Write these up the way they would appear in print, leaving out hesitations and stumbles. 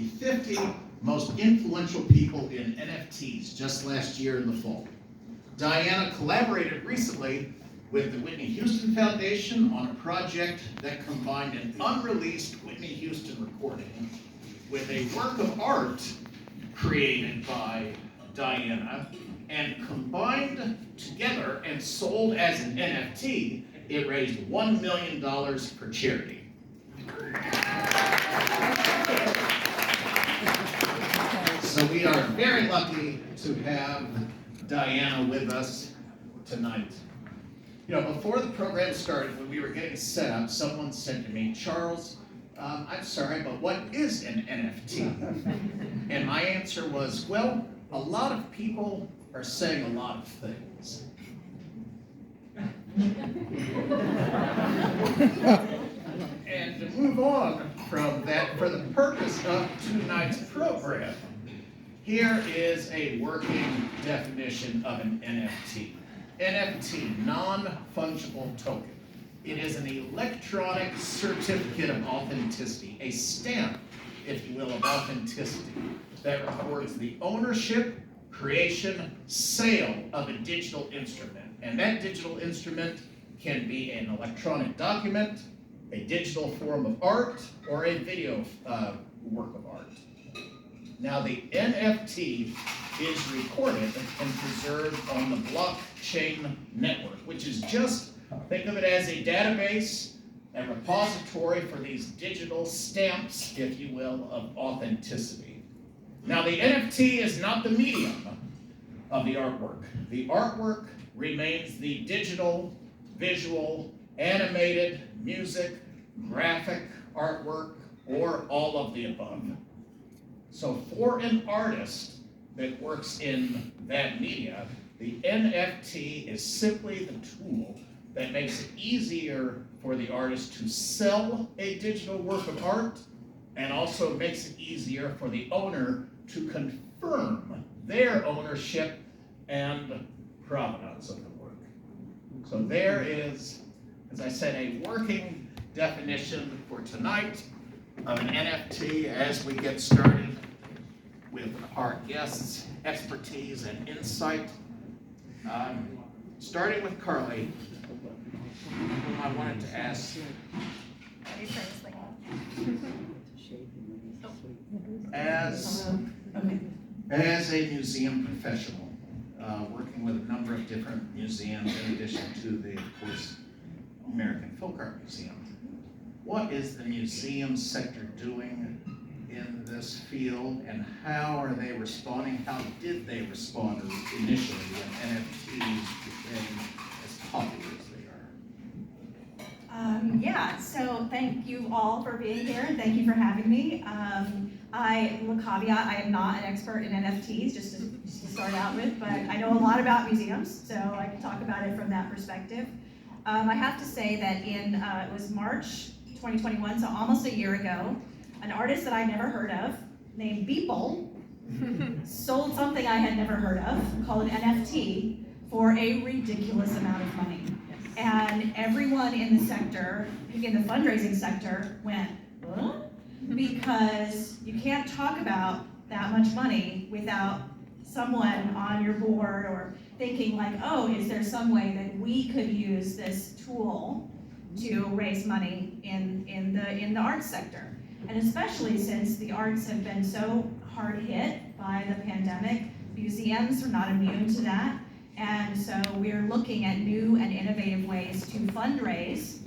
the 50 most influential people in NFTs just last year in the fall. Diana collaborated recently with the Whitney Houston Foundation on a project that combined an unreleased Whitney Houston recording with a work of art created by Diana, and combined together and sold as an NFT, it raised $1 million for charity. So we are very lucky to have Diana with us tonight. You know, before the program started, when we were getting set up, someone said to me, Charles, I'm sorry, but what is an NFT? And my answer was, well, a lot of people are saying a lot of things. And to move on from that, for the purpose of tonight's program, here is a working definition of an NFT. NFT, non-fungible token. It is an electronic certificate of authenticity, a stamp, if you will, of authenticity that records the ownership, creation, sale of a digital instrument. And that digital instrument can be an electronic document, a digital form of art, or a video work of art. Now the NFT is recorded and preserved on the blockchain network, which is just, think of it as a database, a repository for these digital stamps, if you will, of authenticity. Now the NFT is not the medium of the artwork. The artwork remains the digital, visual, animated, music, graphic artwork, or all of the above. So for an artist that works in that media, the NFT is simply the tool that makes it easier for the artist to sell a digital work of art, and also makes it easier for the owner to confirm their ownership and provenance of the work. So there is, as I said, a working definition for tonight of an NFT as we get started with our guests' expertise and insight. Starting with Carly, whom I wanted to ask, as a museum professional, working with a number of different museums in addition to the, of course, American Folk Art Museum, what is the museum sector doing in this field, and how are they responding? How did they respond initially when NFTs became as popular as they are? Yeah, so thank you all for being here, and thank you for having me. I will caveat, I am not an expert in NFTs, just to start out with, but I know a lot about museums, so I can talk about it from that perspective. I have to say that in, it was March 2021, so almost a year ago, an artist that I never heard of, named Beeple, sold something I had never heard of, called an NFT, for a ridiculous amount of money. And everyone in the sector, in the fundraising sector, went, huh? Because you can't talk about that much money without someone on your board or thinking like, oh, is there some way that we could use this tool to raise money in the arts sector? And especially since the arts have been so hard hit by the pandemic, museums are not immune to that. And so we're looking at new and innovative ways to fundraise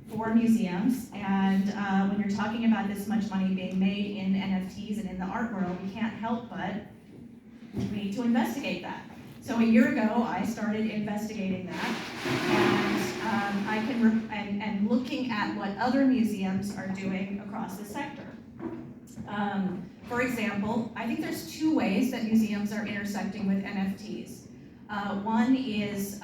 for museums. And when you're talking about this much money being made in NFTs and in the art world, we can't help but we need to investigate that. So a year ago, I started investigating that, and looking at what other museums are doing across the sector. For example, I think there's two ways that museums are intersecting with NFTs. One is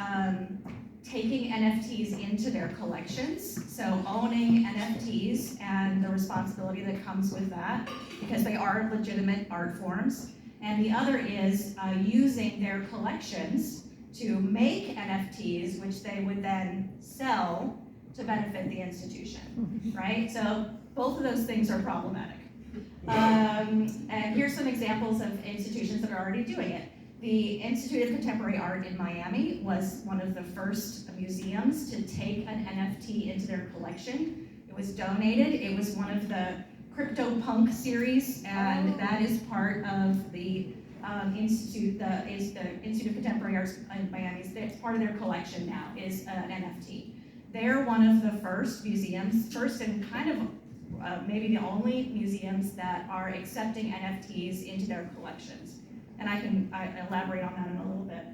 taking NFTs into their collections, so owning NFTs and the responsibility that comes with that, because they are legitimate art forms. And the other is using their collections to make NFTs, which they would then sell to benefit the institution, right? So both of those things are problematic. And here's some examples of institutions that are already doing it. The Institute of Contemporary Art in Miami was one of the first museums to take an NFT into their collection. It was donated. It was one of the CryptoPunk series, and that is part of the Institute of Contemporary Arts in Miami. It's part of their collection now, is an NFT. They're one of the first museums, first and kind of maybe the only museums that are accepting NFTs into their collections. And I can elaborate on that in a little bit.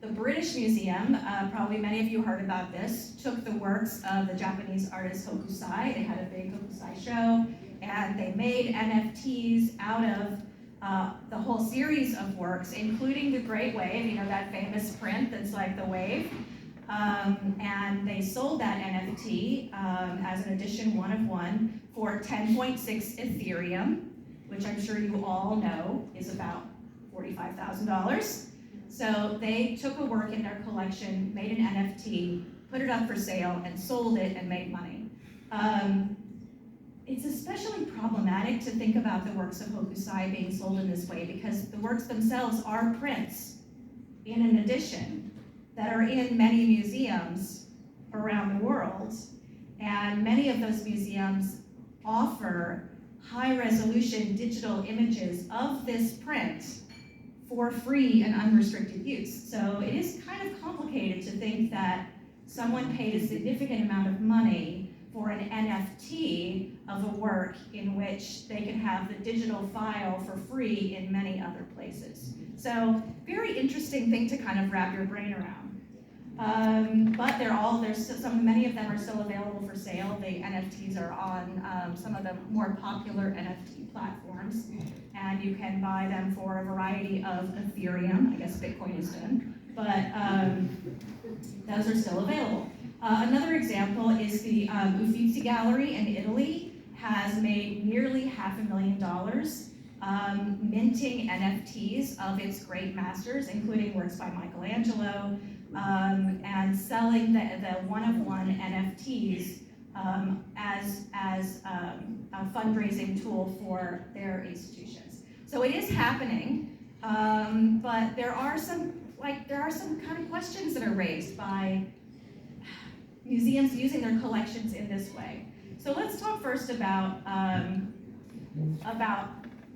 The British Museum, probably many of you heard about this, took the works of the Japanese artist Hokusai. They had a big Hokusai show, and they made NFTs out of the whole series of works, including the Great Wave, you know, that famous print that's like the wave. And they sold that NFT as an edition 1 of 1 for 10.6 Ethereum, which I'm sure you all know is about $45,000. So they took a work in their collection, made an NFT, put it up for sale, and sold it and made money. It's especially problematic to think about the works of Hokusai being sold in this way because the works themselves are prints in an edition that are in many museums around the world, and many of those museums offer high-resolution digital images of this print for free and unrestricted use. So it is kind of complicated to think that someone paid a significant amount of money for an NFT of a work in which they can have the digital file for free in many other places. So very interesting thing to kind of wrap your brain around. But many of them are still available for sale. The NFTs are on some of the more popular NFT platforms, and you can buy them for a variety of Ethereum. I guess Bitcoin is done, but those are still available. Another example is the Uffizi Gallery in Italy has made nearly $500,000 minting NFTs of its great masters, including works by Michelangelo, and selling the 1 of 1 NFTs as a fundraising tool for their institutions. So it is happening, but there are some kind of questions that are raised by museums using their collections in this way. So let's talk first about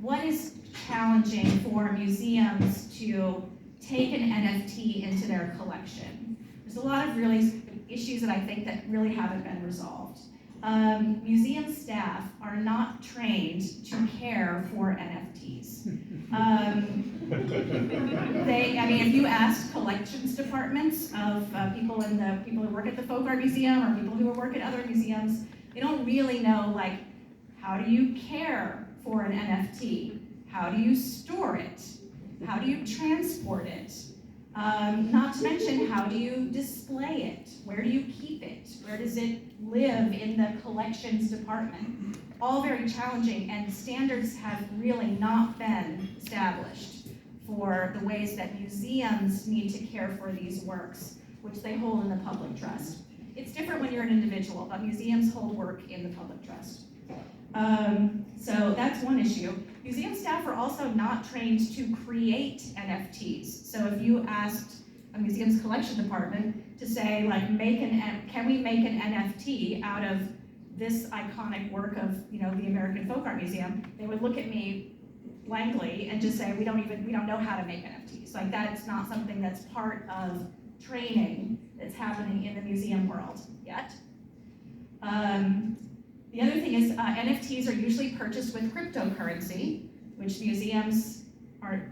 what is challenging for museums to take an NFT into their collection. There's a lot of really issues that I think that really haven't been resolved. Museum staff are not trained to care for NFTs. If you ask collections departments of people who work at the Folk Art Museum or people who work at other museums, they don't really know, like, how do you care for an NFT? How do you store it? How do you transport it? Not to mention, how do you display it? Where do you keep it? Where does it live in the collections department? All very challenging, and standards have really not been established for the ways that museums need to care for these works, which they hold in the public trust. It's different when you're an individual, but museums hold work in the public trust. So that's one issue. Museum staff are also not trained to create NFTs. So if you asked a museum's collection department to say, like, can we make an NFT out of this iconic work of, the American Folk Art Museum, they would look at me blankly and just say, we don't know how to make NFTs. Like, that's not something that's part of training that's happening in the museum world yet. The other thing is NFTs are usually purchased with cryptocurrency, which museums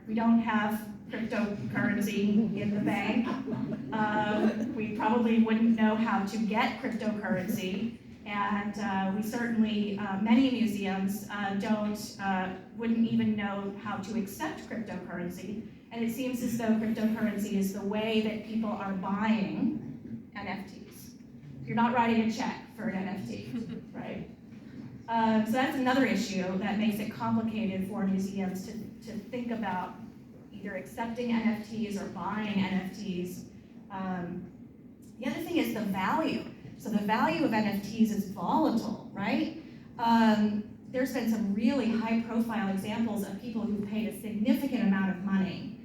we don't have cryptocurrency in the bank. We probably wouldn't know how to get cryptocurrency, and we certainly, many museums wouldn't even know how to accept cryptocurrency, and it seems as though cryptocurrency is the way that people are buying NFTs. You're not writing a check for an NFT, right? So that's another issue that makes it complicated for museums to think about either accepting NFTs or buying NFTs. The other thing is the value. So the value of NFTs is volatile, right? there's been some really high-profile examples of people who paid a significant amount of money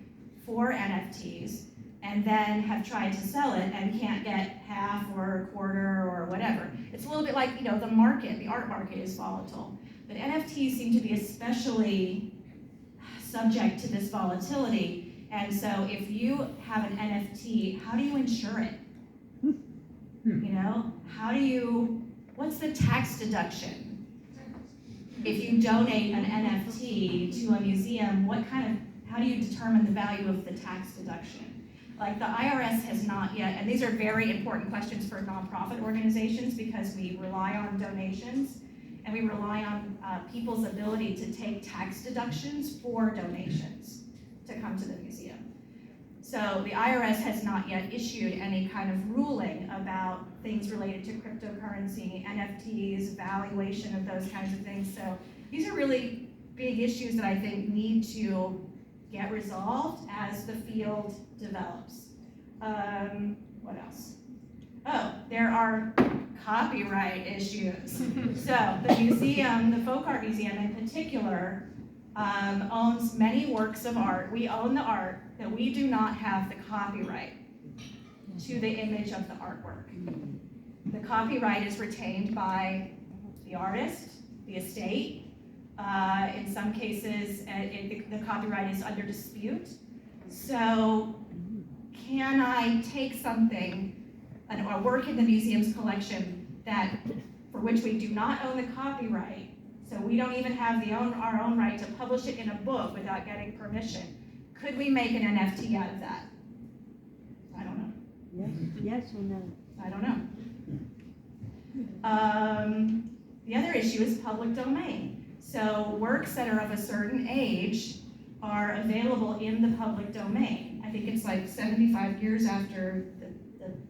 for NFTs and then have tried to sell it and can't get half or a quarter or whatever. It's a little bit like, the market, the art market is volatile. But NFTs seem to be especially subject to this volatility. And so if you have an NFT, how do you insure it? What's the tax deduction? If you donate an NFT to a museum, how do you determine the value of the tax deduction? Like the IRS has not yet, and these are very important questions for nonprofit organizations because we rely on donations and we rely on people's ability to take tax deductions for donations to come to the museum. So the IRS has not yet issued any kind of ruling about things related to cryptocurrency, NFTs, valuation of those kinds of things. So these are really big issues that I think need to get resolved as the field develops. What else? Oh, there are copyright issues. So the museum, the Folk Art Museum in particular, owns many works of art. We own the art, that we do not have the copyright to the image of the artwork. The copyright is retained by the artist, the estate. In some cases, the copyright is under dispute. So can I take something, a work in the museum's collection for which we do not own the copyright, so we don't even have our own right to publish it in a book without getting permission? Could we make an NFT out of that? I don't know. Yes or no? I don't know. The other issue is public domain. So works that are of a certain age are available in the public domain. I think it's like 75 years after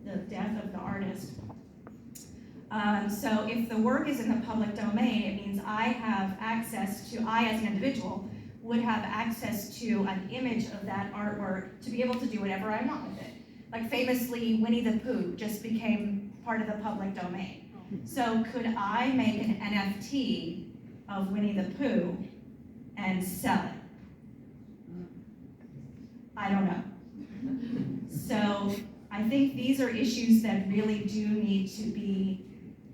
the death of the artist. So if the work is in the public domain, it means I as an individual, would have access to an image of that artwork to be able to do whatever I want with it. Like famously, Winnie the Pooh just became part of the public domain. So could I make an NFT of Winnie the Pooh and sell it? I don't know. So I think these are issues that really do need to be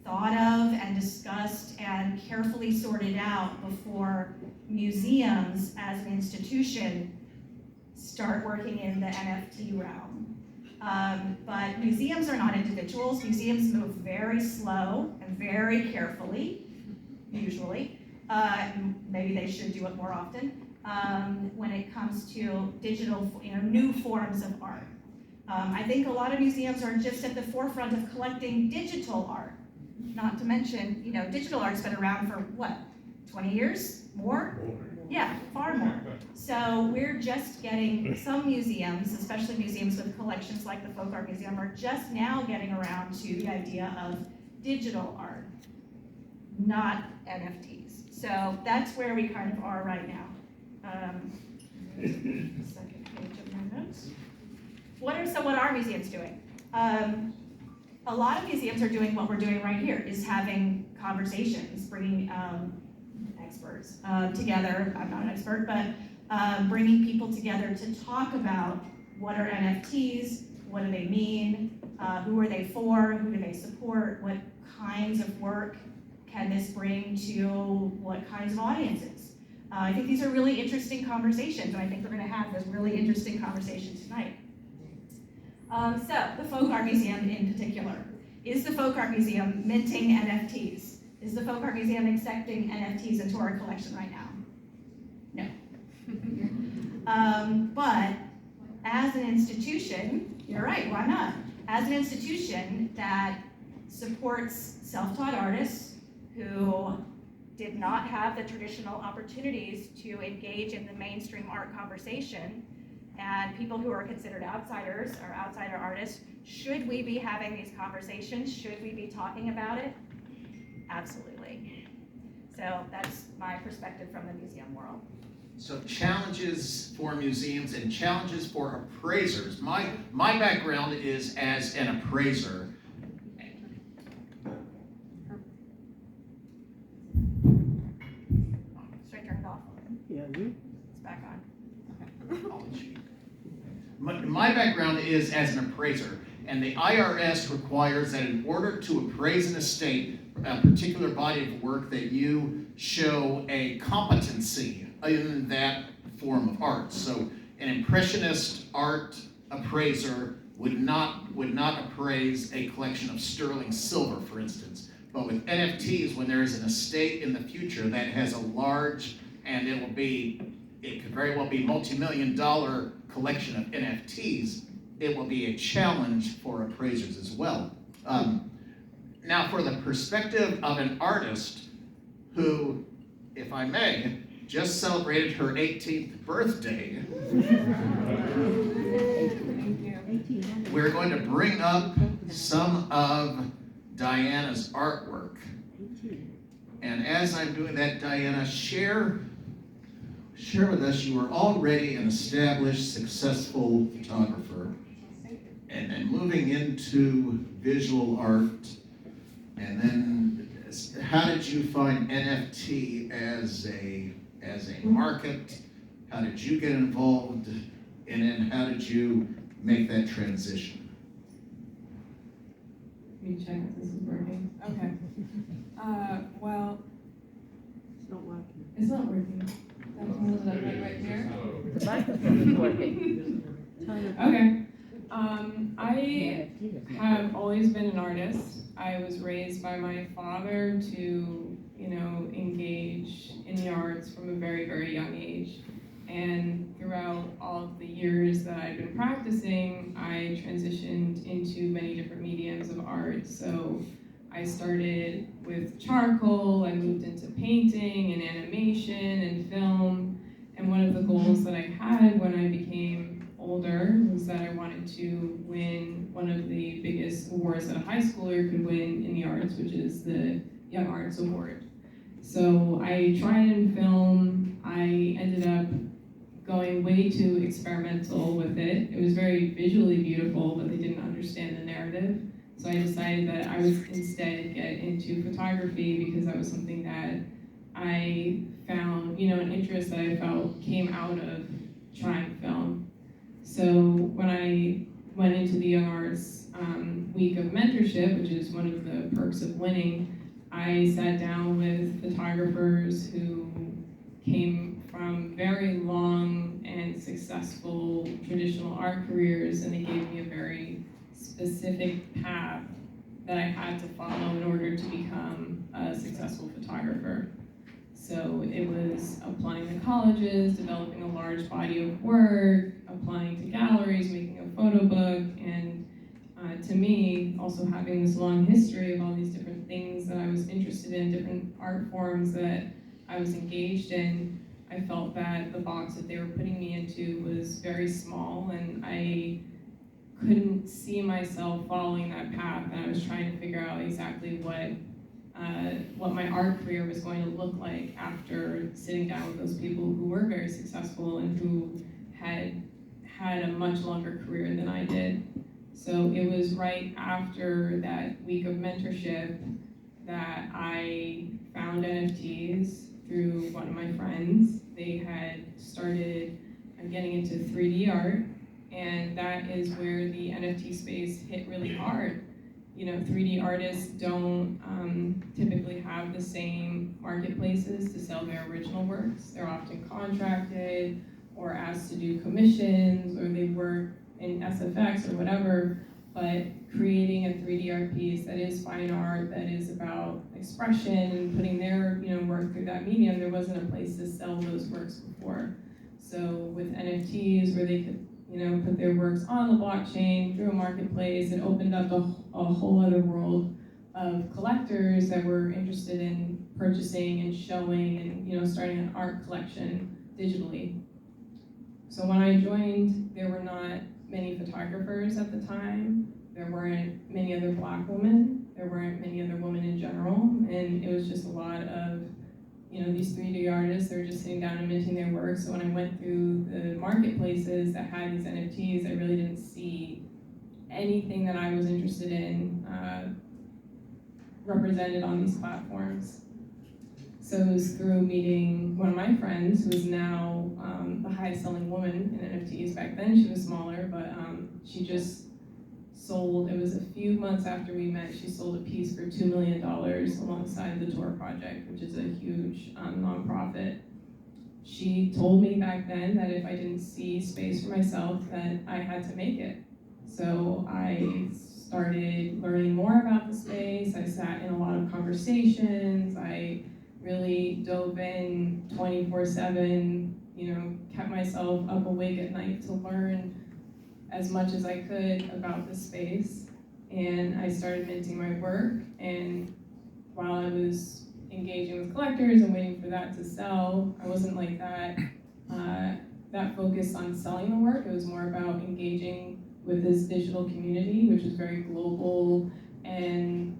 thought of and discussed and carefully sorted out before museums as an institution start working in the NFT realm. But museums are not individuals. Museums move very slow and very carefully, usually. Maybe they should do it more often when it comes to digital, new forms of art. I think a lot of museums are just at the forefront of collecting digital art. Not to mention, digital art's been around for what, 20 years? More? Yeah, far more. So we're just getting, some museums, especially museums with collections like the Folk Art Museum, are just now getting around to the idea of digital art, not NFTs. So that's where we kind of are right now. Second page of my notes. What are museums doing? A lot of museums are doing what we're doing right here, is having conversations, bringing experts together. I'm not an expert, but bringing people together to talk about what are NFTs, what do they mean, who are they for, who do they support, what kinds of work can this bring to what kinds of audiences. I think these are really interesting conversations, and I think we're going to have this really interesting conversation tonight. So, the Folk Art Museum in particular. Is the Folk Art Museum minting NFTs? Is the Folk Art Museum accepting NFTs into our collection right now? No. But as an institution, you're right, why not? As an institution that supports self-taught artists who did not have the traditional opportunities to engage in the mainstream art conversation, and people who are considered outsiders or outsider artists, should we be having these conversations? Should we be talking about it? Absolutely. So that's my perspective from the museum world. So challenges for museums and challenges for appraisers. My background is as an appraiser. It's back on. My background is as an appraiser, and the IRS requires that in order to appraise an estate, a particular body of work, that you show a competency in that form of art. So an impressionist art appraiser would not appraise a collection of sterling silver, for instance. But with NFTs, when there is an estate in the future that has a large, and it could very well be multi-million-dollar collection of NFTs, it will be a challenge for appraisers as well. Now, for the perspective of an artist who, if I may, just celebrated her 18th birthday, we're going to bring up some of Diana's artwork. And as I'm doing that, Diana, share with us, you are already an established, successful photographer, and then moving into visual art, and then how did you find NFT as a market? How did you get involved? And then how did you make that transition? Let me check if this is working. Okay. Well, It's not working. it's not working. That pulls it up right here. The microphone is working. Okay. I have always been an artist. I was raised by my father to, engage in the arts from a very, very young age. And throughout all of the years that I've been practicing, I transitioned into many different mediums of art. So I started with charcoal, I moved into painting and animation and film. And one of the goals that I had when I became older was that I wanted to win one of the biggest awards that a high schooler could win in the arts, which is the Young Arts Award. So I tried in film. I ended up going way too experimental with it. It was very visually beautiful, but they didn't understand the narrative. So I decided that I would instead get into photography because that was something that I found, an interest that I felt came out of trying film. So when I went into the Young Arts week of mentorship, which is one of the perks of winning, I sat down with photographers who came from very long and successful traditional art careers, and they gave me a very specific path that I had to follow in order to become a successful photographer. So it was applying to colleges, developing a large body of work, applying to galleries, making a photo book, and to me, also having this long history of all these different things that I was interested in, different art forms that I was engaged in, I felt that the box that they were putting me into was very small, and I couldn't see myself following that path, and I was trying to figure out exactly what my art career was going to look like after sitting down with those people who were very successful and who had a much longer career than I did. So it was right after that week of mentorship that I found NFTs through one of my friends. They had started getting into 3D art, and that is where the NFT space hit really hard. 3D artists don't typically have the same marketplaces to sell their original works. They're often contracted or asked to do commissions, or they work in SFX or whatever, but creating a 3D art piece that is fine art, that is about expression and putting their work through that medium, there wasn't a place to sell those works before. So with NFTs, where they could put their works on the blockchain through a marketplace, it opened up a whole other world of collectors that were interested in purchasing and showing and starting an art collection digitally. So when I joined, there were not many photographers at the time. There weren't many other Black women. There weren't many other women in general, and it was just a lot of these 3D artists. They were just sitting down and minting their work. So when I went through the marketplaces that had these NFTs, I really didn't see anything that I was interested in represented on these platforms. So it was through meeting one of my friends, who is now the highest selling woman in NFTs. Back then she was smaller, but she just sold, it was a few months after we met, she sold a piece for $2 million alongside the Tour Project, which is a huge nonprofit. She told me back then that if I didn't see space for myself, that I had to make it. So I started learning more about the space. I sat in a lot of conversations. I really dove in 24/7, kept myself up awake at night to learn as much as I could about the space. And I started minting my work, and while I was engaging with collectors and waiting for that to sell, I wasn't like that focused on selling the work. It was more about engaging with this digital community, which is very global and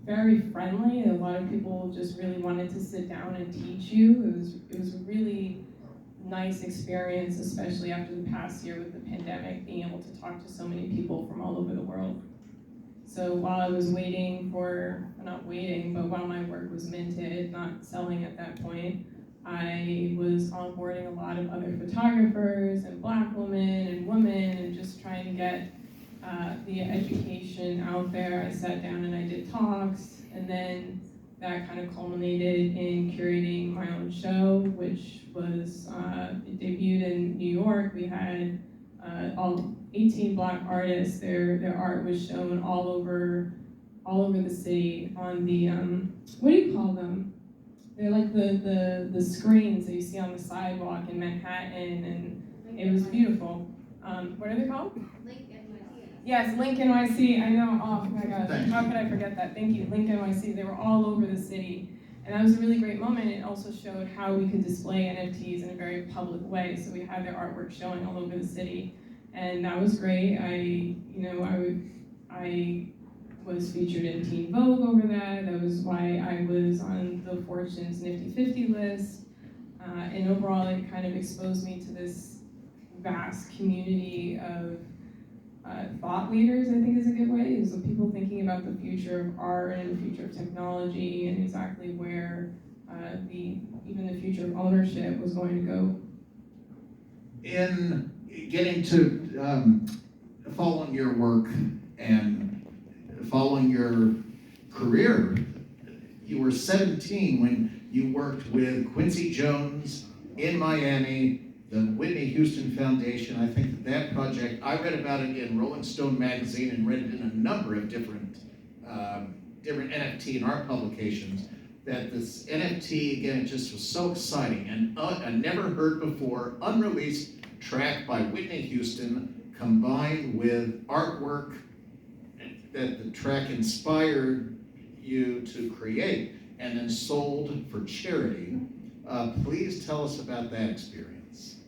very friendly. A lot of people just really wanted to sit down and teach you. It was a really nice experience, especially after the past year with the pandemic, being able to talk to so many people from all over the world. So while I was while my work was minted, not selling at that point, I was onboarding a lot of other photographers and Black women and just trying to get the education out there. I sat down and I did talks, and then that kind of culminated in curating my own show, which was, it debuted in New York. We had all 18 Black artists. Their art was shown all over the city on the, what do you call them? They're like the screens that you see on the sidewalk in Manhattan, and it was beautiful. What are they called? Yes, Link NYC. I know. Oh my gosh, how could I forget that? Thank you, Link NYC. They were all over the city, and that was a really great moment. It also showed how we could display NFTs in a very public way. So we had their artwork showing all over the city, and that was great. I was featured in Teen Vogue over that. That was why I was on the Fortune's Nifty 50 list. And overall, it kind of exposed me to this vast community of thought leaders, I think is a good way, is of people thinking about the future of art and the future of technology and exactly where even the future of ownership was going to go. In getting to following your work and following your career, you were 17 when you worked with Quincy Jones in Miami, the Whitney Houston Foundation. I think that project, I read about it in Rolling Stone magazine and read it in a number of different NFT and art publications, that this NFT, again, it just was so exciting, and a never heard before, unreleased track by Whitney Houston combined with artwork that the track inspired you to create and then sold for charity. Please tell us about that experience.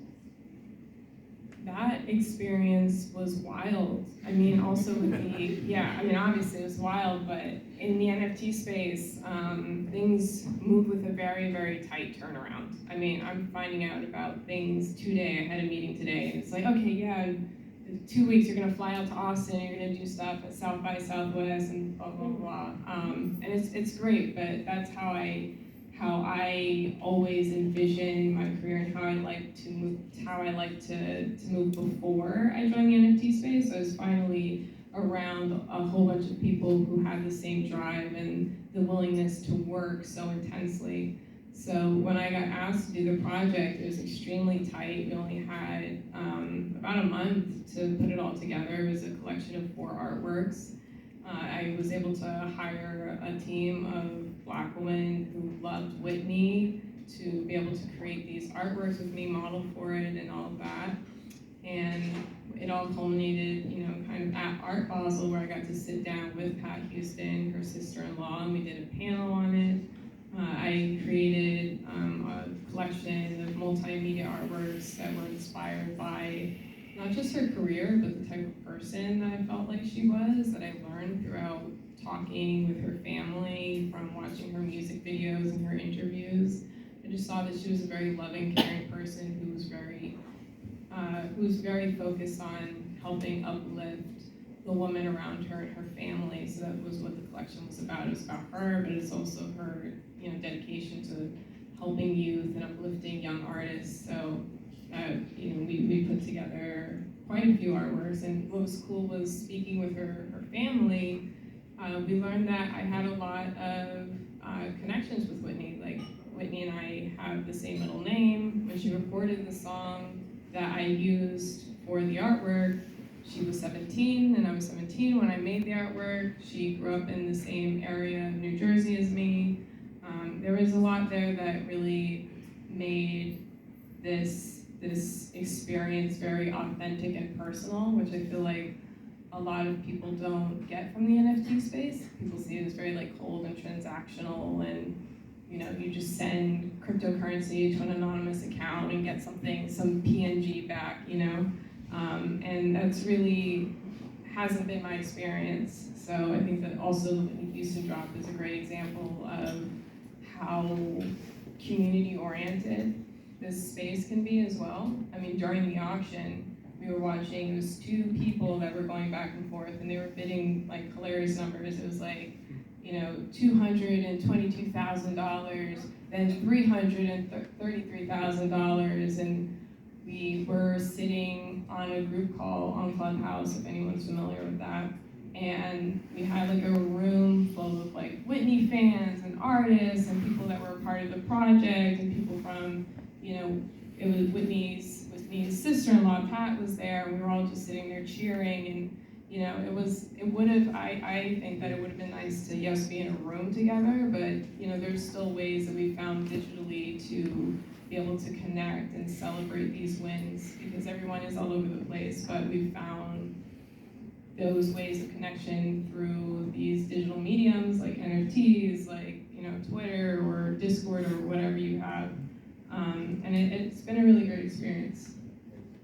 That experience was wild. I mean, also with obviously it was wild, but in the NFT space, things move with a very, very tight turnaround. I mean, I'm finding out about things today. I had a meeting today, and it's like, okay, yeah, in 2 weeks you're gonna fly out to Austin, you're gonna do stuff at South by Southwest, and blah, blah, blah. And it's great, but that's how I always envision my career and how I like to move before I joined the NFT space. I was finally around a whole bunch of people who had the same drive and the willingness to work so intensely. So when I got asked to do the project, it was extremely tight. We only had about a month to put it all together. It was a collection of 4 artworks. I was able to hire a team of Black women who loved Whitney to be able to create these artworks with me, model for it, and all of that. And it all culminated, kind of at Art Basel, where I got to sit down with Pat Houston, her sister-in-law, and we did a panel on it. I created a collection of multimedia artworks that were inspired by not just her career, but the type of person that I felt like she was, that I learned throughout talking with her family, from watching her music videos and her interviews. I just saw that she was a very loving, caring person who was very focused on helping uplift the woman around her and her family. So that was what the collection was about. It was about her, but it's also her, dedication to helping youth and uplifting young artists. So, we put together quite a few artworks, and what was cool was speaking with her family. We learned that I had a lot of connections with Whitney. Like, Whitney and I have the same middle name. When she recorded the song that I used for the artwork, she was 17 and I was 17 when I made the artwork. She grew up in the same area of New Jersey as me. There was a lot there that really made this experience very authentic and personal, which I feel like a lot of people don't get from the NFT space. People see it as very like cold and transactional, and you just send cryptocurrency to an anonymous account and get some PNG back, and that's really hasn't been my experience. So I think that also the Whitney Houston drop is a great example of how community-oriented this space can be as well. I mean, during the auction, we were watching, it was two people that were going back and forth, and they were bidding like hilarious numbers. It was like, $222,000, then $333,000, and we were sitting on a group call on Clubhouse, if anyone's familiar with that, and we had like a room full of like Whitney fans and artists and people that were a part of the project, and people from, it was Whitney's sister-in-law, Pat, was there, and we were all just sitting there cheering, and I think that it would have been nice to, yes, be in a room together, but, there's still ways that we found digitally to be able to connect and celebrate these wins, because everyone is all over the place, but we found those ways of connection through these digital mediums like NFTs, like, Twitter or Discord or whatever you have, and it's been a really great experience.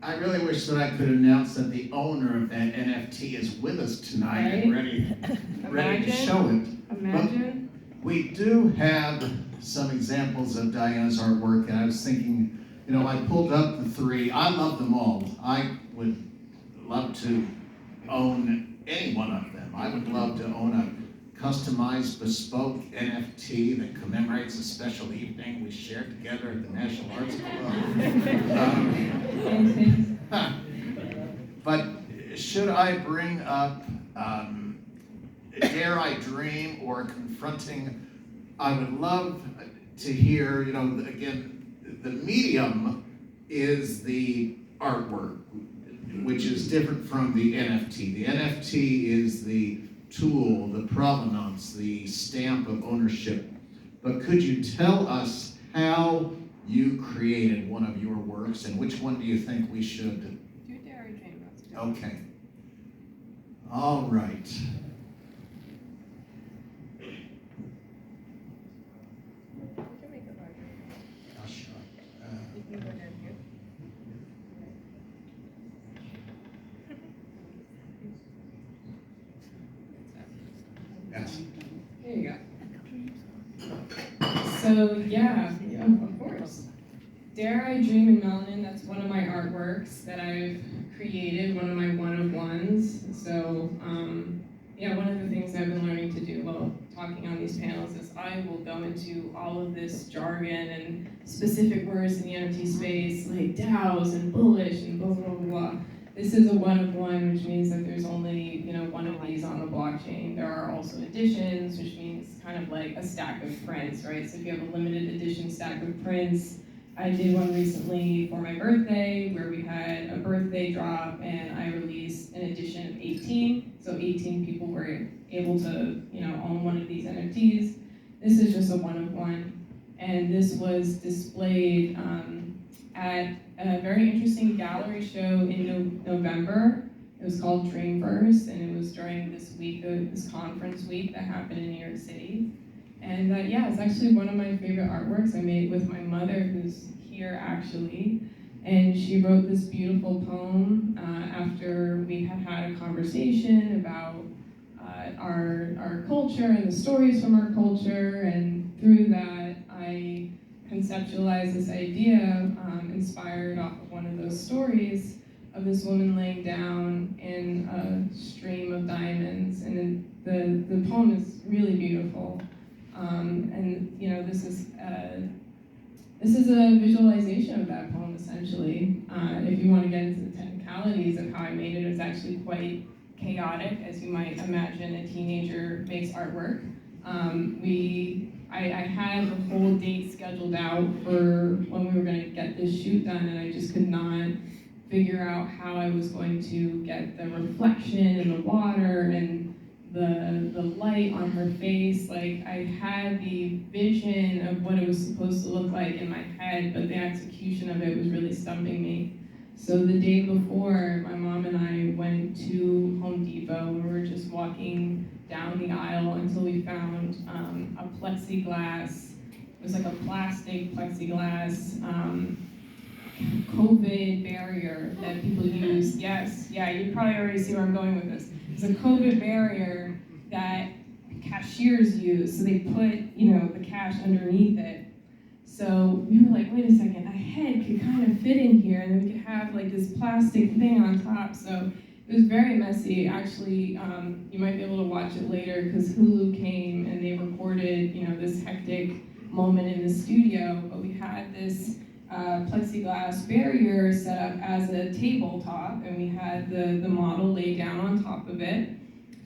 I really wish that I could announce that the owner of that NFT is with us tonight and ready to show it. Imagine. But we do have some examples of Diana's artwork, and I was thinking, I pulled up the three. I love them all. I would love to own any one of them. I would love to own a customized, bespoke NFT that commemorates a special evening we shared together at the National Arts Club. But should I bring up Dare I Dream or Confronting? I would love to hear, again, the medium is the artwork, which is different from the NFT. The NFT is the tool, the provenance, the stamp of ownership. But could you tell us how you created one of your works, and which one do you think we should Do Dare I Dream. Okay. All right. I'll show it. Yes. There you go. So yeah, of course. Dare I Dream in Melanin, that's one of my artworks that I've created, one of my one-of-ones. So one of the things I've been learning to do while talking on these panels is I will go into all of this jargon and specific words in the NFT space, like DAOs and bullish and blah, blah, blah. This is a one-of-one, which means that there's only, one of these on the blockchain. There are also editions, which means kind of like a stack of prints, right? So if you have a limited edition stack of prints, I did one recently for my birthday where we had a birthday drop and I released an edition of 18. So 18 people were able to, own one of these NFTs. This is just a one-of-one. And this was displayed at a very interesting gallery show in November. It was called Dreamverse, and it was during this conference week that happened in New York City. And it's actually one of my favorite artworks I made with my mother, who's here actually. And she wrote this beautiful poem after we had a conversation about our culture and the stories from our culture. And through that, I conceptualized this idea, inspired off of one of those stories, of this woman laying down in a stream of diamonds, and the poem is really beautiful. And you know, this is a visualization of that poem essentially. If you want to get into the technicalities of how I made it, it was actually quite chaotic, as you might imagine a teenager makes artwork. I had the whole date scheduled out for when we were going to get this shoot done, and I just could not figure out how I was going to get the reflection in the water and the light on her face. Like, I had the vision of what it was supposed to look like in my head, but the execution of it was really stumping me. So the day before, my mom and I went to Home Depot, and we were just walking down the aisle until we found a plexiglass. It was like a plastic plexiglass COVID barrier that people use. Yes, yeah, you probably already see where I'm going with this. It's a COVID barrier that cashiers use, so they put, you know, the cash underneath it. So we were like, wait a second, a head could kind of fit in here, and then we could have like this plastic thing on top. So it was very messy. Actually, you might be able to watch it later because Hulu came and they recorded, you know, this hectic moment in the studio. But we had this plexiglass barrier set up as a tabletop, and we had the model lay down on top of it,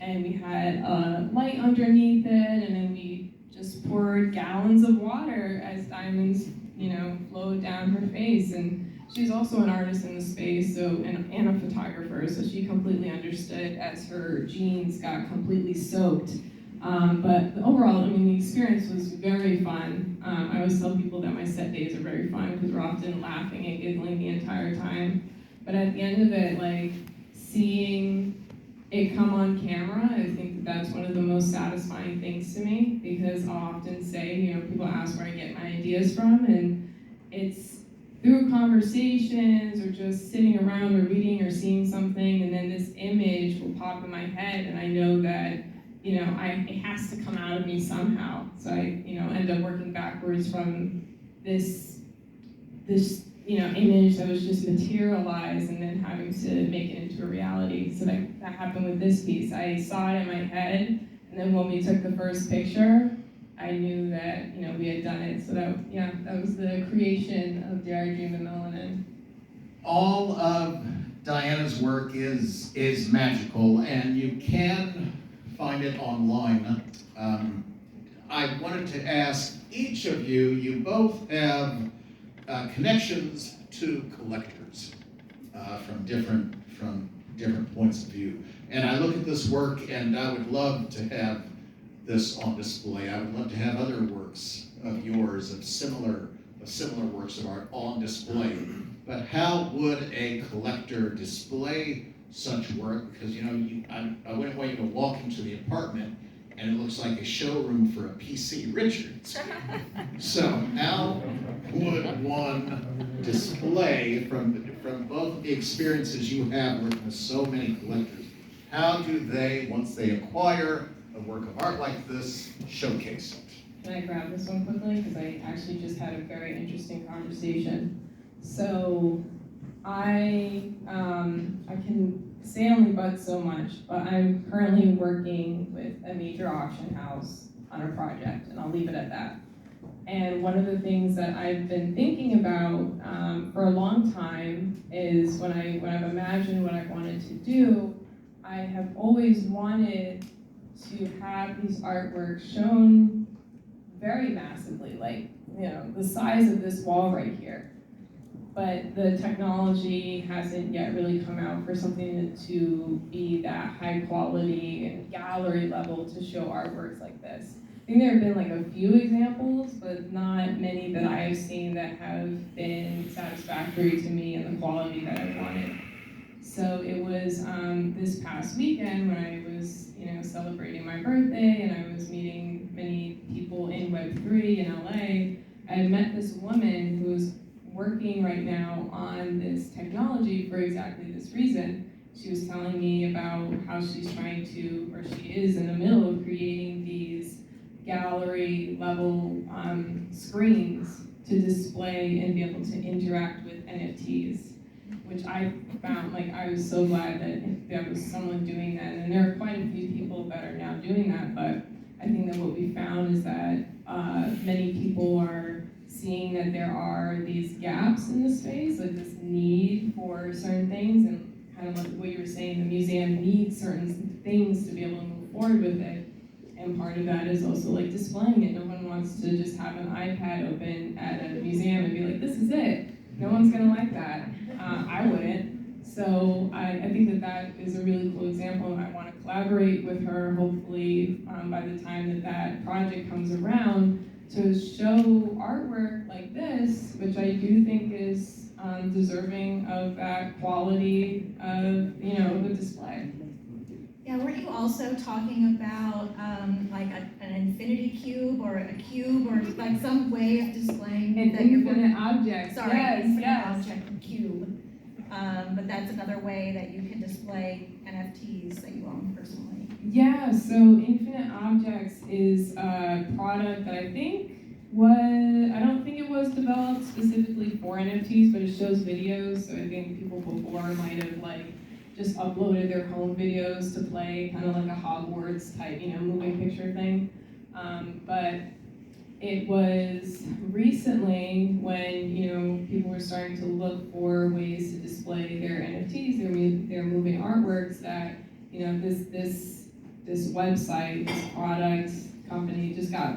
and we had a light underneath it, and then we just poured gallons of water as diamonds, you know, flowed down her face. And she's also an artist in the space, so and a photographer, so she completely understood as her jeans got completely soaked. But overall, I mean, the experience was very fun. I always tell people that my set days are very fun because we're often laughing and giggling the entire time. But at the end of it, like, seeing it come on camera, I think that's one of the most satisfying things to me, because I'll often say, you know, people ask where I get my ideas from, and it's through conversations or just sitting around or reading or seeing something, and then this image will pop in my head, and I know that, you know, it has to come out of me somehow. So I, you know, end up working backwards from this you know, image that was just materialized and then having to make it into a reality. So that happened with this piece. I saw it in my head, and then when we took the first picture, I knew that, you know, we had done it. So that was the creation of Dare I Dream of Melanin. All of Diana's work is magical, and you can find it online. I wanted to ask each of you, you both have connections to collectors from different points of view. And I look at this work, and I would love to have this on display. I would love to have other works of yours, of similar works of art on display. But how would a collector display such work? Because, you know, I wouldn't want you to walk into the apartment and it looks like a showroom for a PC Richards. So how would one display from both the experiences you have working with so many collectors? How do they, once they acquire a work of art like this, showcase it? Can I grab this one quickly? Because I actually just had a very interesting conversation. So I can say only but so much, but I'm currently working with a major auction house on a project, and I'll leave it at that. And one of the things that I've been thinking about for a long time is when I've imagined what I wanted to do, I have always wanted to have these artworks shown very massively, like, you know, the size of this wall right here. But the technology hasn't yet really come out for something to be that high quality and gallery level to show artworks like this. I think there have been like a few examples, but not many that I have seen that have been satisfactory to me and the quality that I wanted. So it was this past weekend when I was, you know, celebrating my birthday, and I was meeting many people in Web3 in LA. I had met this woman who's working right now on this technology for exactly this reason. She was telling me about how she's trying to, or she is in the middle of creating these gallery level screens to display and be able to interact with NFTs. which I found, like, I was so glad that there was someone doing that. And there are quite a few people that are now doing that, but I think that what we found is that many people are seeing that there are these gaps in the space, like this need for certain things, and kind of like what you were saying, the museum needs certain things to be able to move forward with it. And part of that is also like displaying it. No one wants to just have an iPad open at a museum and be like, this is it. No one's gonna like that. I wouldn't. So I think that that is a really cool example, and I want to collaborate with her, hopefully, by the time that that project comes around, to show artwork like this, which I do think is deserving of that quality of, you know, the display. Yeah, weren't you also talking about like an infinity cube or a cube or like some way of displaying An that you're infinite object, sorry, yes, infinite yes. object cube. But that's another way that you can display NFTs that you own personally. Yeah, so Infinite Objects is a product that I don't think it was developed specifically for NFTs, but it shows videos, so I think people before might have like just uploaded their home videos to play, kind of like a Hogwarts type, you know, moving picture thing. But it was recently when, you know, people were starting to look for ways to display their NFTs, their moving artworks, that, you know, this website, this product company just got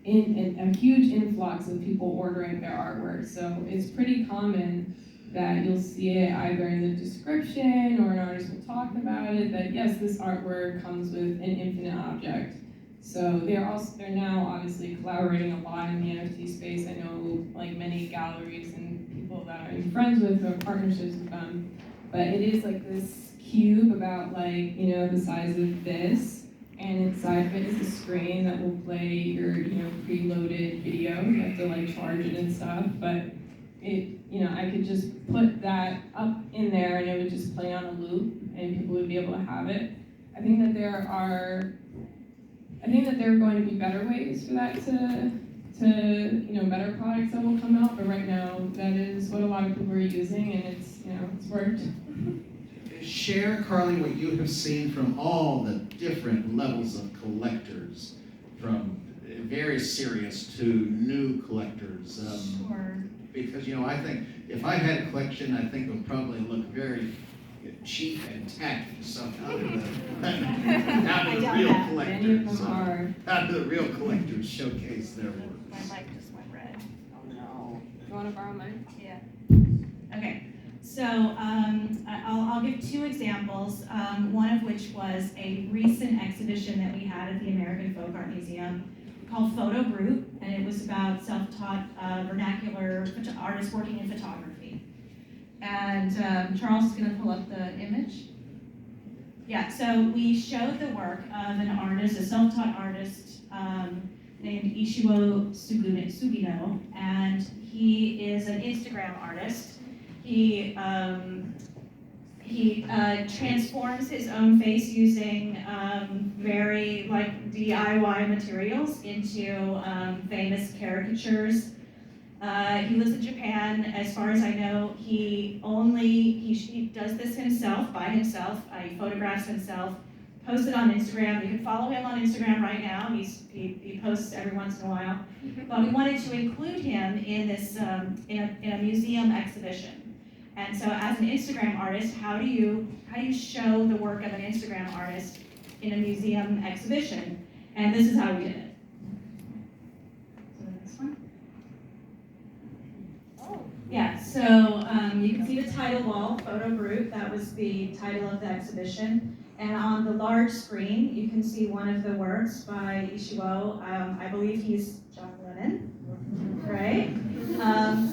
in a huge influx of people ordering their artwork. So it's pretty common that you'll see it either in the description or an artist will talk about it, that yes, this artwork comes with an infinite object. So they're now obviously collaborating a lot in the NFT space. I know like many galleries and people that I'm friends with or partnerships with them. But it is like this cube about like, you know, the size of this, and inside of it is a screen that will play your, you know, preloaded video. You have to like charge it and stuff, but it, you know, I could just put that up in there and it would just play on a loop and people would be able to have it. I think that there are going to be better ways for that to you know, better products that will come out, but right now that is what a lot of people are using, and it's, you know, it's worked. Share, Carly, what you have seen from all the different levels of collectors, from very serious to new collectors. Sure. Because, you know, I think if I had a collection, I think it would probably look very cheap and tacky. So how do the real collectors, how do the real collectors showcase their work? My mic just went red. Oh no. You want to borrow mine? Yeah. Okay. So I'll give two examples, one of which was a recent exhibition that we had at the American Folk Art Museum called Photo Group, and it was about self-taught vernacular artists working in photography. And Charles is going to pull up the image. Yeah, so we showed the work of an artist, a self-taught artist named Ishiwo Sugino, and he is an Instagram artist. He transforms his own face using very like DIY materials into famous caricatures. He lives in Japan. As far as I know, he does this himself, by himself. He photographs himself, posts it on Instagram. You can follow him on Instagram right now. He posts every once in a while. But we wanted to include him in this in a museum exhibition. And so, as an Instagram artist, how do you show the work of an Instagram artist in a museum exhibition? And this is how we did it. So the next one. Oh. Yeah. So you can see the title wall, Photo Group. That was the title of the exhibition. And on the large screen, you can see one of the works by Ishiwo. I believe he's John Lennon, right?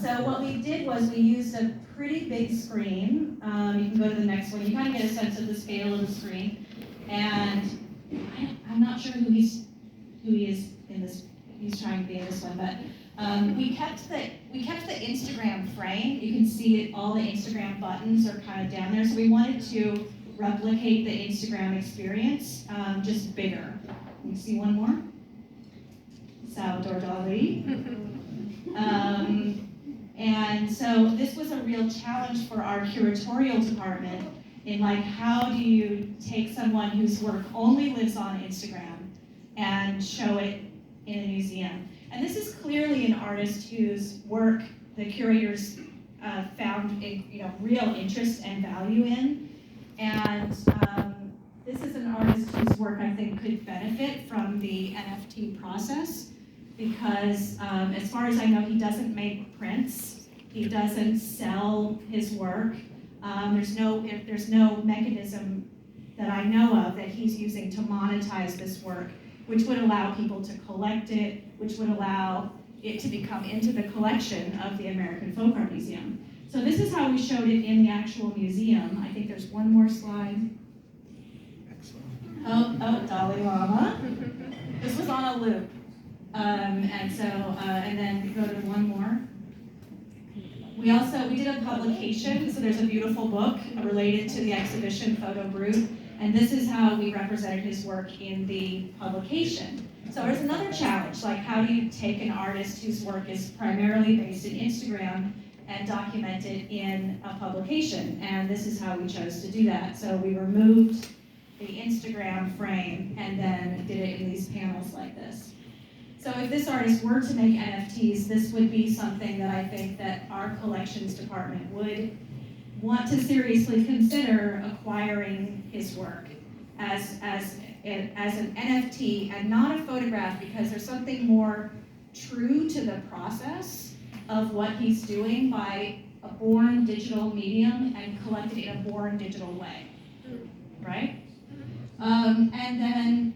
So what we did was we used a pretty big screen. You can go to the next one. You kind of get a sense of the scale of the screen. And I'm not sure who he is in this. He's trying to be in this one, but we kept the Instagram frame. You can see all the Instagram buttons are kind of down there. So we wanted to replicate the Instagram experience, just bigger. You see one more? Salvador Dali. And so this was a real challenge for our curatorial department in like, how do you take someone whose work only lives on Instagram and show it in a museum? And this is clearly an artist whose work the curators found real interest and value in. And this is an artist whose work I think could benefit from the NFT process because as far as I know, he doesn't make prints. He doesn't sell his work. There's no mechanism that I know of that he's using to monetize this work, which would allow people to collect it, which would allow it to become into the collection of the American Folk Art Museum. So this is how we showed it in the actual museum. I think there's one more slide. Excellent. Oh, Dalai Lama. This was on a loop. And then go to one more. We did a publication, so there's a beautiful book related to the exhibition Photo Brut, and this is how we represented his work in the publication. So there's another challenge, like how do you take an artist whose work is primarily based in Instagram and document it in a publication? And this is how we chose to do that. So we removed the Instagram frame and then did it in these panels like this. So if this artist were to make NFTs, this would be something that I think that our collections department would want to seriously consider acquiring his work as an NFT and not a photograph, because there's something more true to the process of what he's doing by a born digital medium and collected in a born digital way, right? And then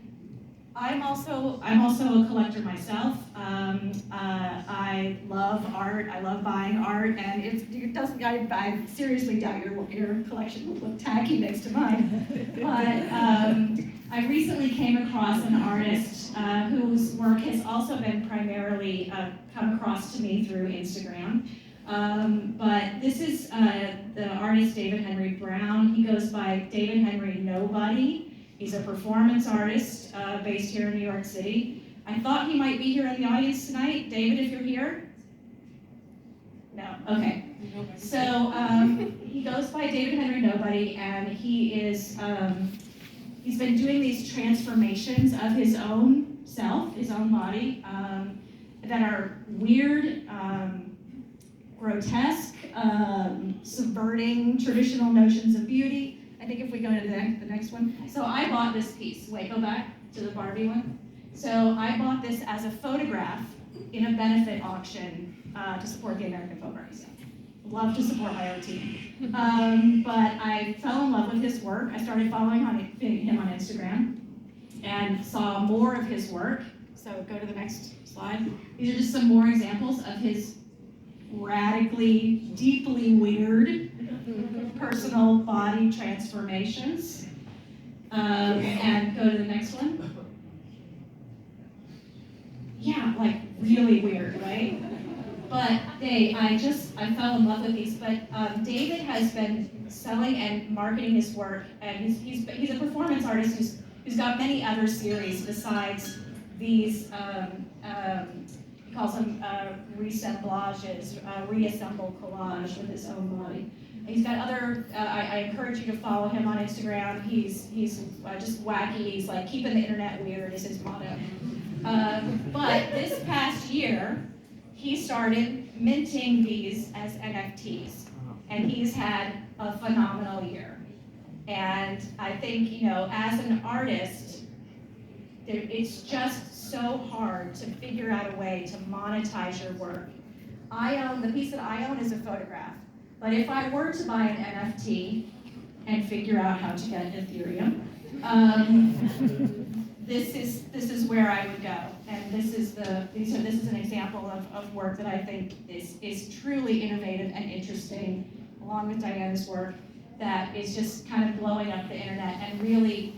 I'm also a collector myself. I love art. I love buying art, and it doesn't. I seriously doubt your collection will look tacky next to mine. But I recently came across an artist whose work has also been primarily come across to me through Instagram. But this is the artist David Henry Brown. He goes by David Henry Nobody. He's a performance artist based here in New York City. I thought he might be here in the audience tonight. David, if you're here? No, okay. So he goes by David Henry Nobody, and he is, he's been doing these transformations of his own self, his own body, that are weird, grotesque, subverting traditional notions of beauty. I think if we go to the next one. So I bought this piece. Wait, go back to the Barbie one. So I bought this as a photograph in a benefit auction to support the American Folk Art Museum. Love to support my own team. But I fell in love with his work. I started following him on Instagram and saw more of his work. So go to the next slide. These are just some more examples of his radically, deeply weird personal body transformations. And go to the next one. Yeah, like really weird, right? But I fell in love with these. But David has been selling and marketing his work, and he's a performance artist who's got many other series besides these. He calls them reassemblages, reassemble collage with his own body. He's got other. I encourage you to follow him on Instagram. He's just wacky. He's like keeping the internet weird is his motto. But this past year, he started minting these as NFTs, and he's had a phenomenal year. And I think, as an artist, it's just so hard to figure out a way to monetize your work. The piece that I own is a photograph, but if I were to buy an NFT and figure out how to get Ethereum, this is where I would go, and this is an example of work that I think is truly innovative and interesting, along with Diana's work, that is just kind of blowing up the internet and really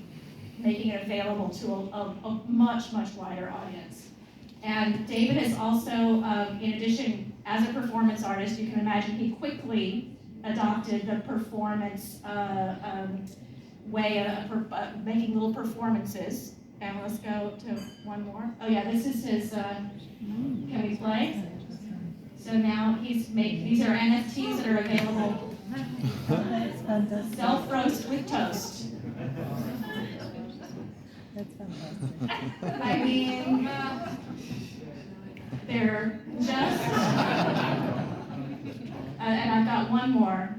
making it available to a much, much wider audience. And David has also, in addition, as a performance artist, you can imagine he quickly adopted the performance way of making little performances. And let's go to one more. Oh yeah, this is his, can we play? So now these are NFTs that are available. That's fantastic. Self-roast with toast. That's fantastic. I mean, they're just, and I've got one more,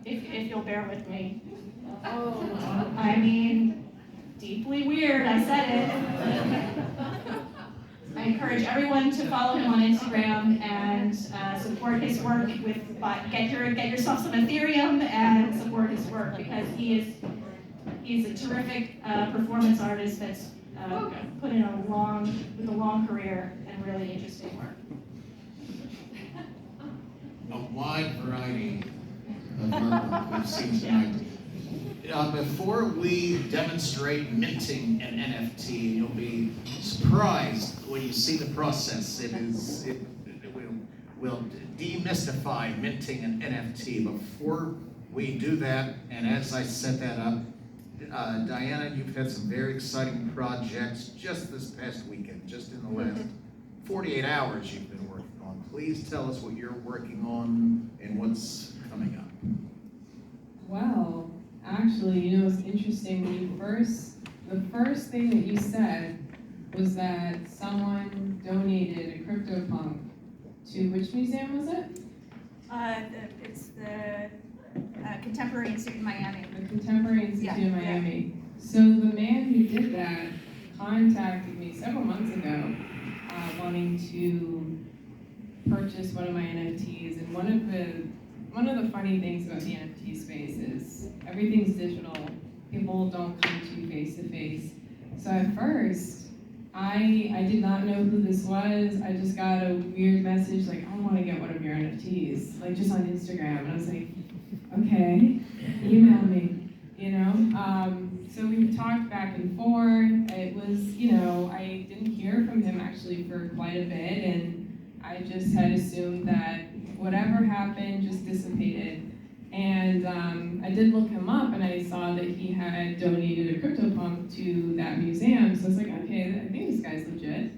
if you'll bear with me. I mean, deeply weird, I said it. I encourage everyone to follow him on Instagram and support his work get yourself some Ethereum and support his work, because he's a terrific performance artist that's put in a long career and really interesting work. A wide variety of artwork we've seen tonight. Before we demonstrate minting an NFT, you'll be surprised when you see the process. We'll demystify minting an NFT. Before we do that, and as I set that up, Diana, you've had some very exciting projects just this past weekend, just in the last 48 hours you've been working on. Please tell us what you're working on and what's coming up. Well, actually, you know, it's interesting. The first thing that you said was that someone donated a CryptoPunk to which museum was it? It's the Contemporary Institute in Miami. The Contemporary Institute Yeah, in Miami. So the man who did that contacted me several months ago, wanting to purchase one of my NFTs. And one of the funny things about the NFT space is everything's digital. People don't come to face to face. So at first, I did not know who this was. I just got a weird message like, I want to get one of your NFTs, like just on Instagram. And I was like, okay, email me, you know? So we talked back and forth. It was, you know, I didn't hear from him actually for quite a bit, and I just had assumed that whatever happened just dissipated. And I did look him up, and I saw that he had donated a CryptoPunk to that museum. So I was like, okay, I think this guy's legit.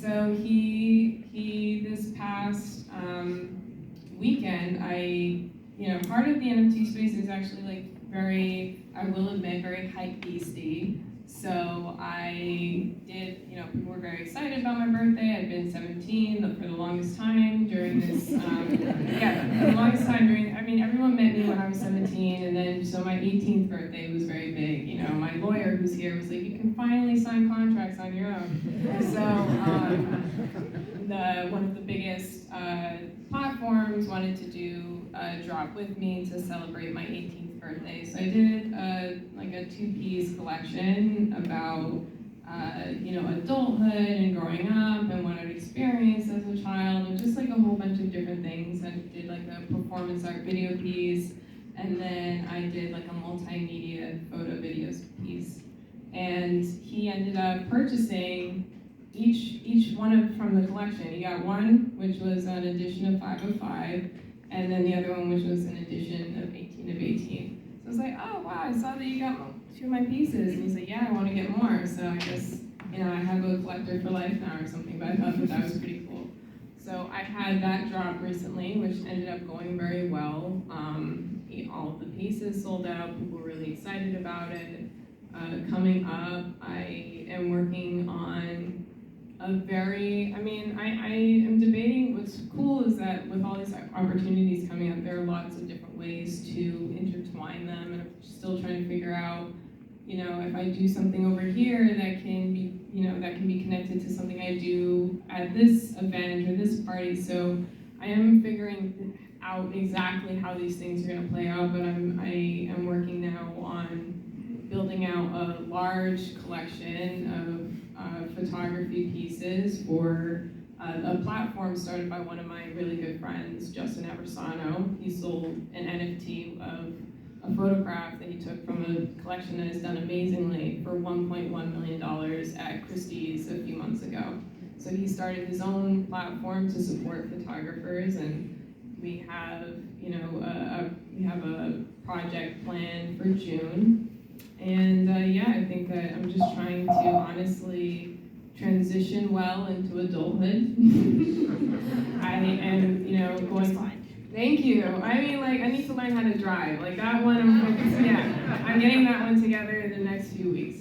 So he this past weekend, part of the NFT space is actually like very, I will admit, very hype beasty. So I did, people were very excited about my birthday. I'd been 17 for the longest time during this, the longest time during, everyone met me when I was 17, and then, so my 18th birthday was very big. My lawyer who's here was like, you can finally sign contracts on your own. So one of the biggest platforms wanted to do a drop with me to celebrate my 18th birthday. So I did a two-piece collection about adulthood and growing up and what I'd experienced as a child, and just like a whole bunch of different things. I did like a performance art video piece, and then I did like a multimedia photo videos piece. And he ended up purchasing each one from the collection. He got one, which was an edition of 505, and then the other one, which was an edition of 18 of 18. So I was like, oh wow, I saw that you got two of my pieces. And he's like, yeah, I want to get more. So I guess, I have a collector for life now or something, but I thought that was pretty cool. So I had that drop recently, which ended up going very well. All of the pieces sold out. People were really excited about it. Coming up, I am working on I am debating. What's cool is that with all these opportunities coming up, there are lots of different ways to intertwine them, and I'm still trying to figure out, if I do something over here that can be connected to something I do at this event or this party. So I am figuring out exactly how these things are going to play out, but I am working now on building out a large collection of photography pieces for a platform started by one of my really good friends, Justin Aversano. He sold an NFT of a photograph that he took from a collection that is done amazingly for $1.1 million at Christie's a few months ago. So he started his own platform to support photographers, and we have, a project planned for June. And I think that I'm just trying to honestly transition well into adulthood. I am, you know, going. Thank you. I mean, like, I need to learn how to drive. Like that one, I'm getting that one together in the next few weeks.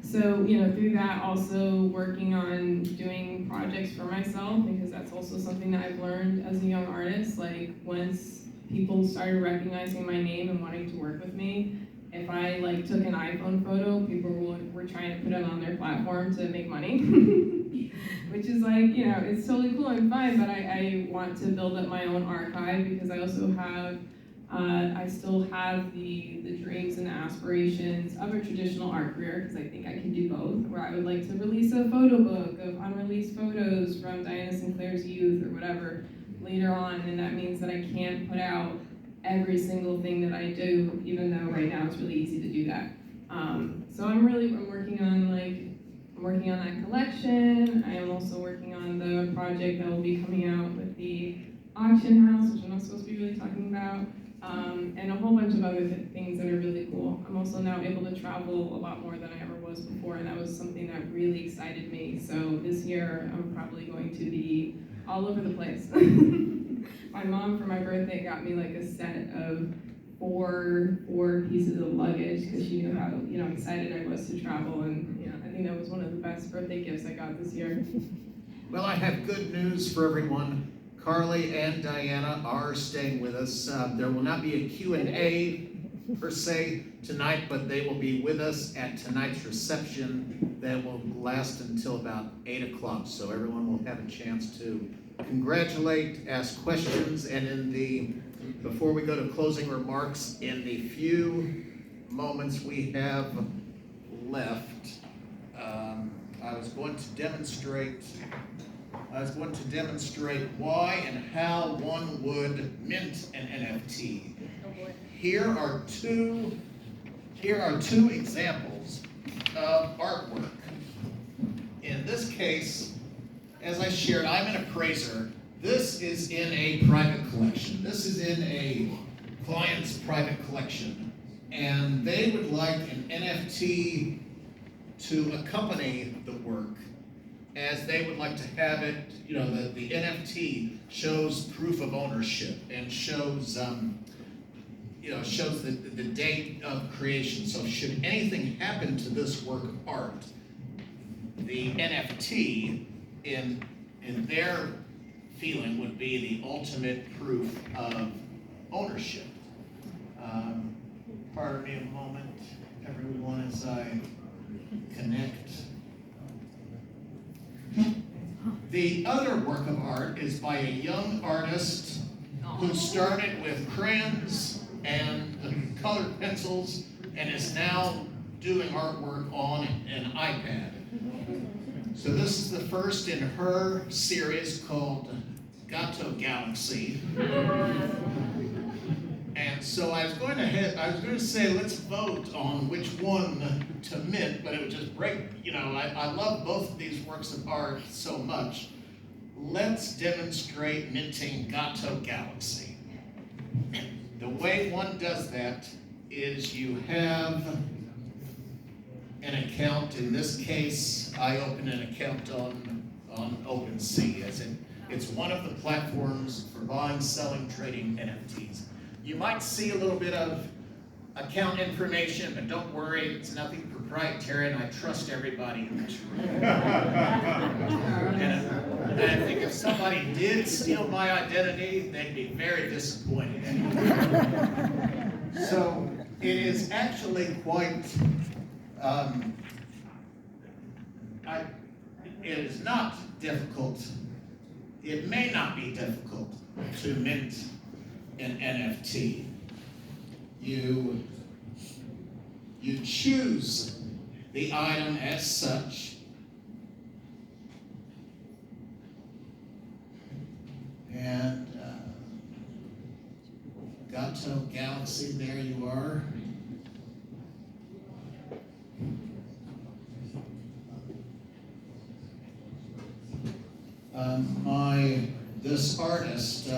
So, you know, through that, also working on doing projects for myself, because that's also something that I've learned as a young artist. Like, once people started recognizing my name and wanting to work with me, if I like took an iPhone photo, people were trying to put it on their platform to make money, which is like, you know, it's totally cool and fine, but I want to build up my own archive because I also have, I still have the dreams and the aspirations of a traditional art career, because I think I can do both, where I would like to release a photo book of unreleased photos from Diana Sinclair's youth or whatever later on, and that means that I can't put out every single thing that I do, even though right now it's really easy to do that. So I'm working on that collection. I am also working on the project that will be coming out with the auction house, which I'm not supposed to be really talking about, and a whole bunch of other things that are really cool. I'm also now able to travel a lot more than I ever was before, and that was something that really excited me. So this year, I'm probably going to be all over the place. My mom, for my birthday, got me like a set of four pieces of luggage because she knew how, you know, excited I was to travel, and you know, I think that was one of the best birthday gifts I got this year. Well, I have good news for everyone. Carly and Diana are staying with us. There will not be a Q&A per se tonight, but they will be with us at tonight's reception that will last until about 8 o'clock. So everyone will have a chance to congratulate, ask questions, and before we go to closing remarks, in the few moments we have left, I was going to demonstrate why and how one would mint an NFT. Here are two examples of artwork. In this case, as I shared, I'm an appraiser. This is in a private collection. This is in a client's private collection. And they would like an NFT to accompany the work, as they would like to have it, you know, the NFT shows proof of ownership and shows, shows the date of creation. So should anything happen to this work of art, the NFT, in their feeling, would be the ultimate proof of ownership. Pardon me a moment, everyone, as I connect. The other work of art is by a young artist who started with crayons and colored pencils and is now doing artwork on an iPad. So this is the first in her series called Gato Galaxy. And so I was going to say, let's vote on which one to mint, but it would just break, you know, I love both of these works of art so much. Let's demonstrate minting Gato Galaxy. The way one does that is you have an account. In this case, I open an account on OpenSea, as it's one of the platforms for buying, selling, trading NFTs. You might see a little bit of account information, but don't worry, it's nothing proprietary, and I trust everybody in this room. And I think if somebody did steal my identity, they'd be very disappointed. So it is actually quite, it is not difficult. It may not be difficult to mint an NFT. You choose the item as such, and Gato Galaxy, there you are. This artist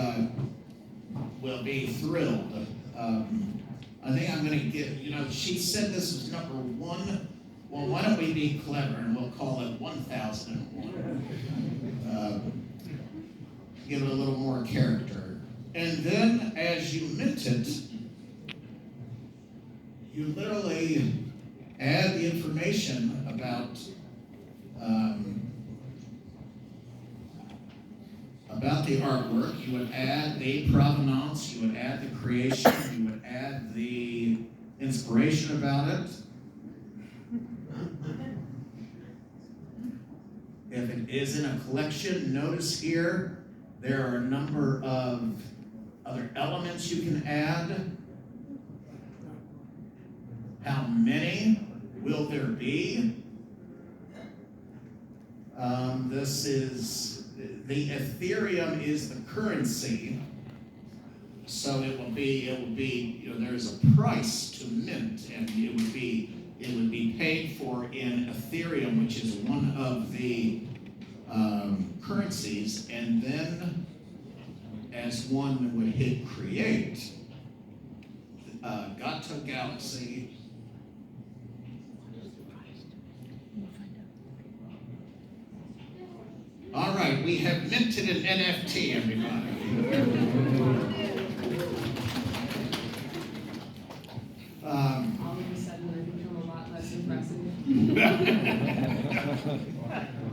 will be thrilled. I think I'm going to get, you know, she said this was #1 Well, why don't we be clever and we'll call it 1001. Give it a little more character. And then as you mint it, you literally add the information about the artwork. You would add the provenance, you would add the creation, you would add the inspiration about it. If it is in a collection, notice here there are a number of other elements you can add. How many will there be? This is, the Ethereum is the currency, so it will be, you know, there's a price to mint, and it would be paid for in Ethereum, which is one of the currencies, and then as one would hit create, Gato Galaxy all right, we have minted an NFT, everybody. All of a sudden, I become a lot less impressive.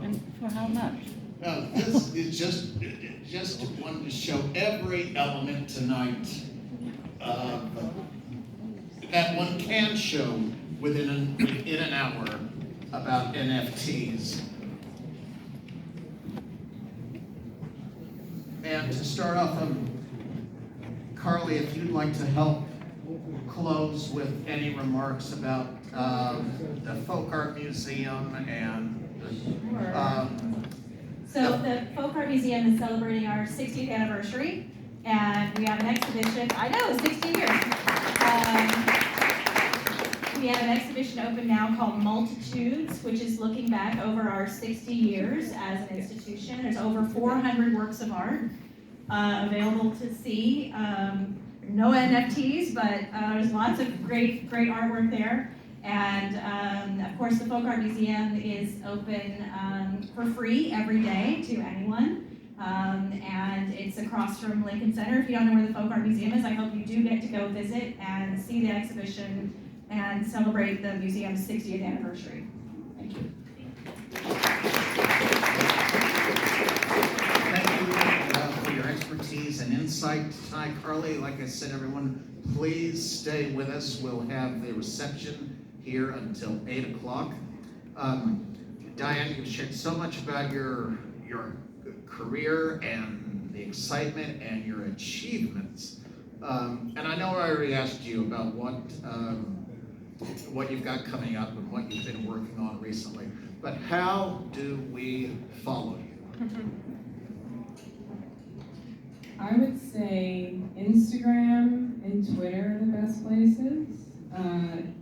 And for how much? Now, this is just wanted to show every element tonight that one can show within an hour about NFTs. And to start off, Carly, if you'd like to help close with any remarks about the Folk Art Museum and So the Folk Art Museum is celebrating our 60th anniversary, and we have an exhibition. I know, 60 years. We have an exhibition open now called Multitudes, which is looking back over our 60 years as an institution. There's over 400 works of art available to see. No NFTs, but there's lots of great artwork there. And of course, the Folk Art Museum is open for free every day to anyone. And it's across from Lincoln Center. If you don't know where the Folk Art Museum is, I hope you do get to go visit and see the exhibition and celebrate the museum's 60th anniversary. Thank you. thank you for your expertise and insight tonight, Carly. Like I said, everyone, please stay with us. We'll have the reception here until 8 o'clock. Diane, you shared so much about your career and the excitement and your achievements. And I know I already asked you about what you've got coming up and what you've been working on recently, but how do we follow you? I would say Instagram and Twitter are the best places.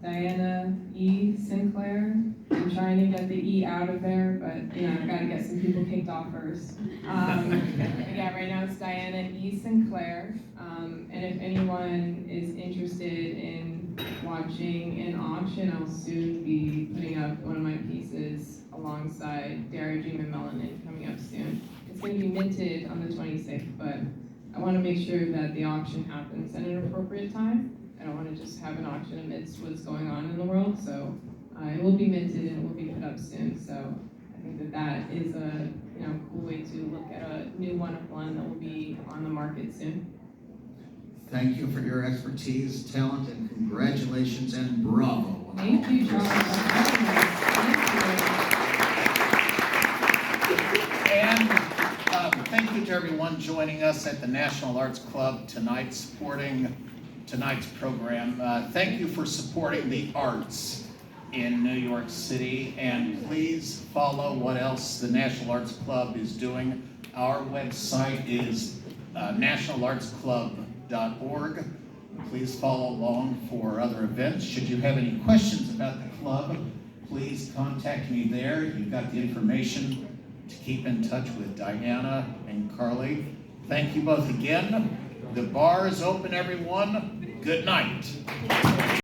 Diana E. Sinclair. I'm trying to get the E out of there, but you know, I've got to get some people kicked off first. But yeah, right now it's Diana E. Sinclair. And if anyone is interested in watching an auction, I'll soon be putting up one of my pieces alongside Dara G. Melanin coming up soon. It's going to be minted on the 26th, but I want to make sure that the auction happens at an appropriate time. I don't want to just have an auction amidst what's going on in the world, so it will be minted and it will be put up soon. So I think that is a cool way to look at a new one of one that will be on the market soon. Thank you for your expertise, talent, and congratulations and bravo. Thank you, Charles. Thank you. And thank you to everyone joining us at the National Arts Club tonight, supporting tonight's program. Thank you for supporting the arts in New York City, and please follow what else the National Arts Club is doing. Our website is nationalartsclub.org. Please follow along for other events. Should you have any questions about the club, please contact me there. You've got the information to keep in touch with Diana and Carly. Thank you both again. The bar is open, everyone. Good night.